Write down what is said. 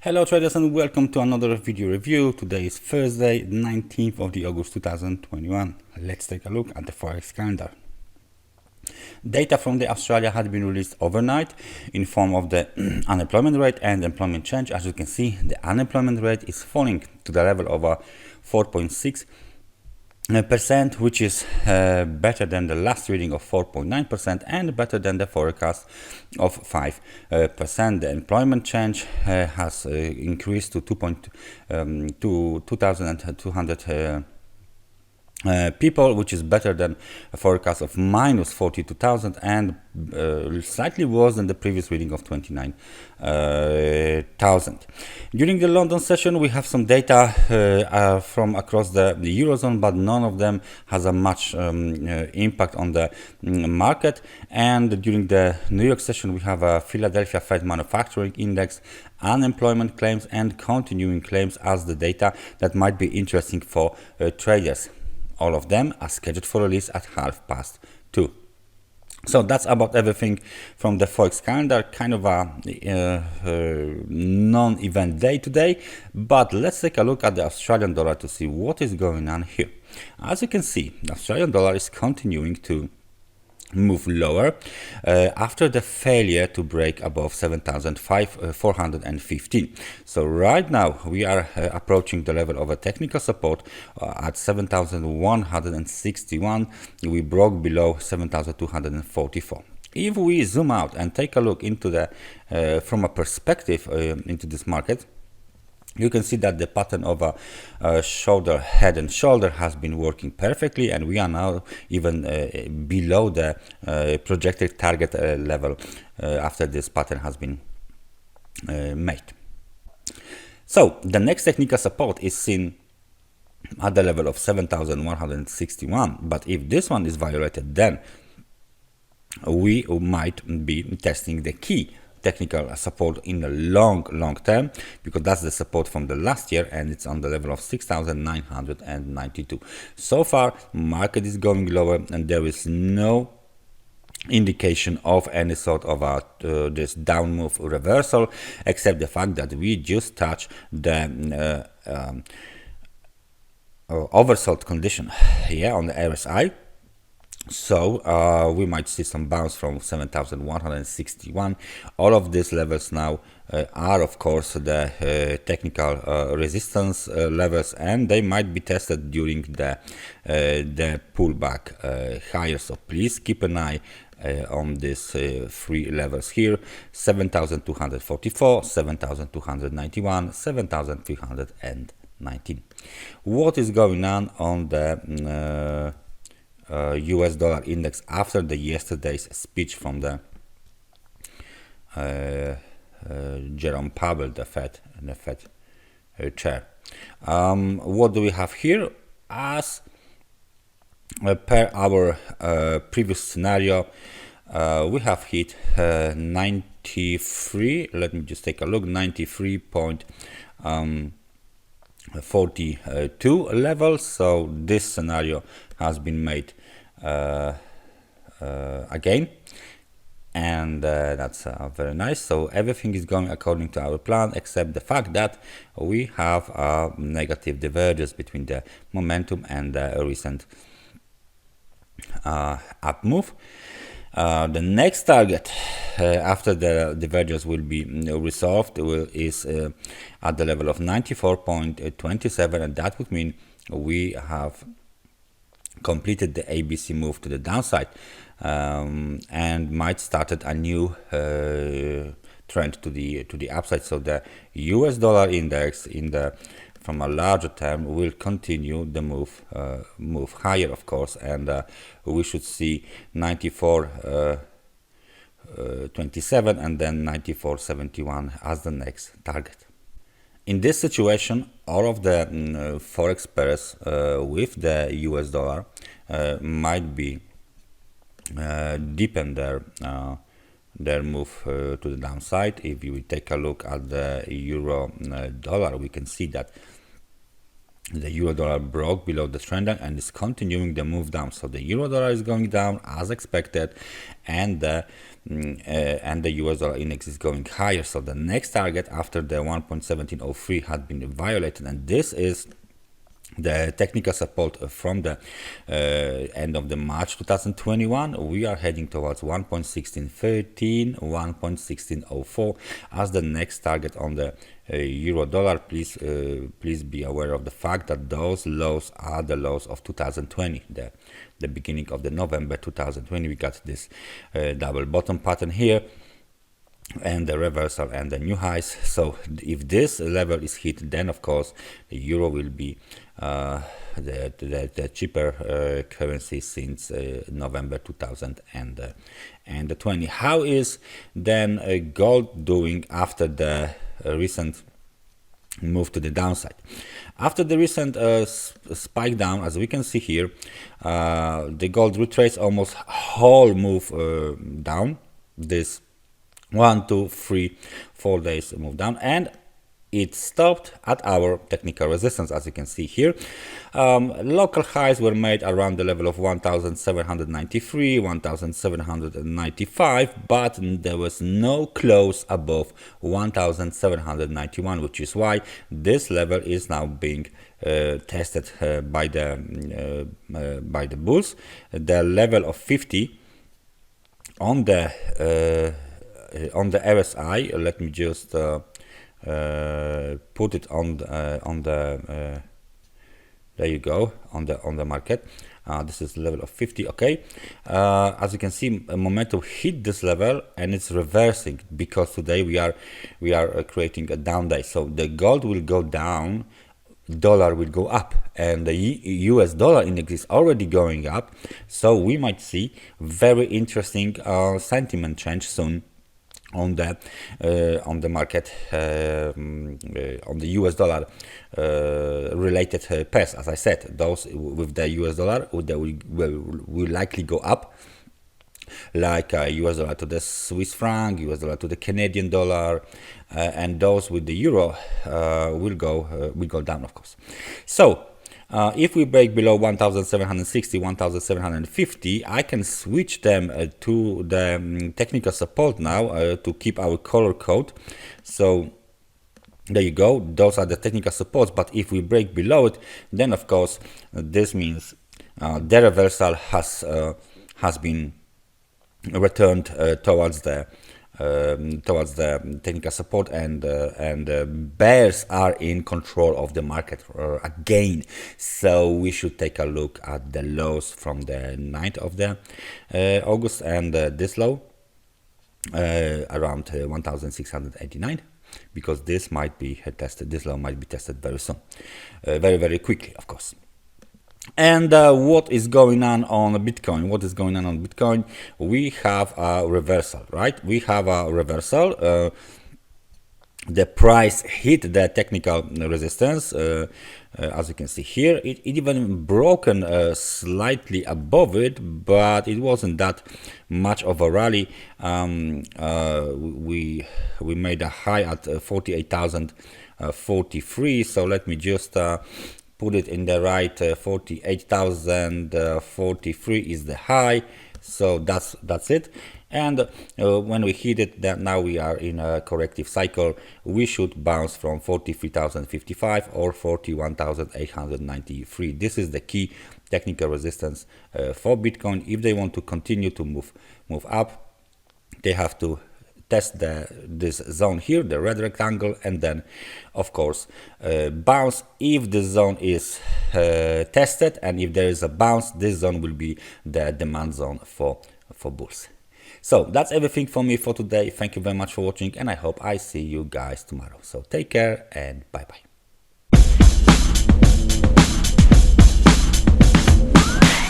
Hello traders and welcome to another video review. Today is Thursday, 19th of the August 2021. Let's take a look at the Forex calendar. Data from the Australia had been released overnight in form of the unemployment rate and employment change. As you can see, the unemployment rate is falling to the level of 4.6%, which is better than the last reading of 4.9% and better than the forecast of 5%. The employment change has increased to 2,200 people, which is better than a forecast of minus 42,000 and slightly worse than the previous reading of 29,000. During the London session, we have some data from across the Eurozone, but none of them has a much impact on the market. And during the New York session, we have a Philadelphia Fed Manufacturing Index, unemployment claims, and continuing claims as the data that might be interesting for traders. All of them are scheduled for release at 2:30. So that's about everything from the Forex calendar. Kind of a non-event day today, but let's take a look at the Australian dollar to see what is going on here. As you can see, the Australian dollar is continuing to move lower after the failure to break above 7,415. So right now we are approaching the level of a technical support at 7,161. We broke below 7,244. If we zoom out and take a look into the from a perspective into this market, you can see that the pattern of a shoulder, head and shoulder has been working perfectly, and we are now even below the projected target level after this pattern has been made. So the next technical support is seen at the level of 7,161, but if this one is violated, then we might be testing the key technical support in the long term, because that's the support from the last year and it's on the level of 6,992. So far market is going lower and there is no indication of any sort of this down move reversal, except the fact that we just touched the oversold condition here on the RSI. So we might see some bounce from 7,161. All of these levels now are of course the technical resistance levels, and they might be tested during the pullback higher. So please keep an eye on these three levels here: 7,244, 7,291, 7,319. What is going on the US dollar index after yesterday's speech from the Jerome Powell, the Fed chair? What do we have here? As per our previous scenario, we have hit 93. Let me just take a look. 93.42 levels. So this scenario has been made again, and that's very nice. So everything is going according to our plan, except the fact that we have a negative divergence between the momentum and the recent up move. The next target after the divergence will be resolved is at the level of 94.27, and that would mean we have completed the ABC move to the downside and might started a new trend to the upside. So the US dollar index from a larger term will continue the move higher, of course, and we should see 94.27 and then 94.71 as the next target. In this situation, all of the Forex pairs with the US dollar might be deepen their move to the downside. If you take a look at the euro dollar, we can see that the euro dollar broke below the trend line and is continuing the move down. So the euro dollar is going down as expected, and the US dollar index is going higher. So the next target after the 1.1703 had been violated, and this is the technical support from the end of the March 2021. We are heading towards 1.1613, 1.1604 as the next target on the euro dollar. Please be aware of the fact that those lows are the lows of 2020, the beginning of the November 2020. We got this double bottom pattern here, and the reversal and the new highs. So if this level is hit, then of course the euro will be the cheaper currency since November 2020. How is then gold doing after the recent move to the downside? After the recent spike down, as we can see here, the gold retraced almost whole move down, this 1, 2, 3, 4 days move down, and it stopped at our technical resistance, as you can see here. Local highs were made around the level of 1793, 1795, but there was no close above 1791, which is why this level is now being tested by the bulls. The level of 50 on the RSI. Let me just put it on the there you go, on the market. This is the level of 50. Okay, as you can see, momentum hit this level and it's reversing, because today we are creating a down day. So the gold will go down, dollar will go up, and the US dollar index is already going up. So we might see very interesting sentiment change soon on the market, on the US dollar related pairs. As I said, those with the US dollar will likely go up, like US dollar to the Swiss franc, US dollar to the Canadian dollar, and those with the euro will go down, of course. So if we break below 1760, 1750, I can switch them to the technical support now to keep our color code. So there you go, those are the technical supports. But if we break below it, then of course this means the reversal has been returned towards the technical support, and bears are in control of the market again. So we should take a look at the lows from the 9th of the August, and this low around 1689, because this might be tested. This low might be tested very soon, very quickly, of course. And what is going on Bitcoin? What is going on Bitcoin? We have a reversal, right? We have a reversal. The price hit the technical resistance, as you can see here. It even broken slightly above it, but it wasn't that much of a rally. We made a high at 48,043. So let me just put it in the right. 48,043 is the high. So that's it. And when we hit it, then now we are in a corrective cycle. We should bounce from 43,055 or 41,893. This is the key technical resistance for Bitcoin. If they want to continue to move up, they have to test this zone here, the red rectangle, and then of course bounce. If the zone is tested and if there is a bounce, this zone will be the demand zone for bulls. So that's everything for me for today. Thank you very much for watching, and I hope I see you guys tomorrow. So take care and bye bye.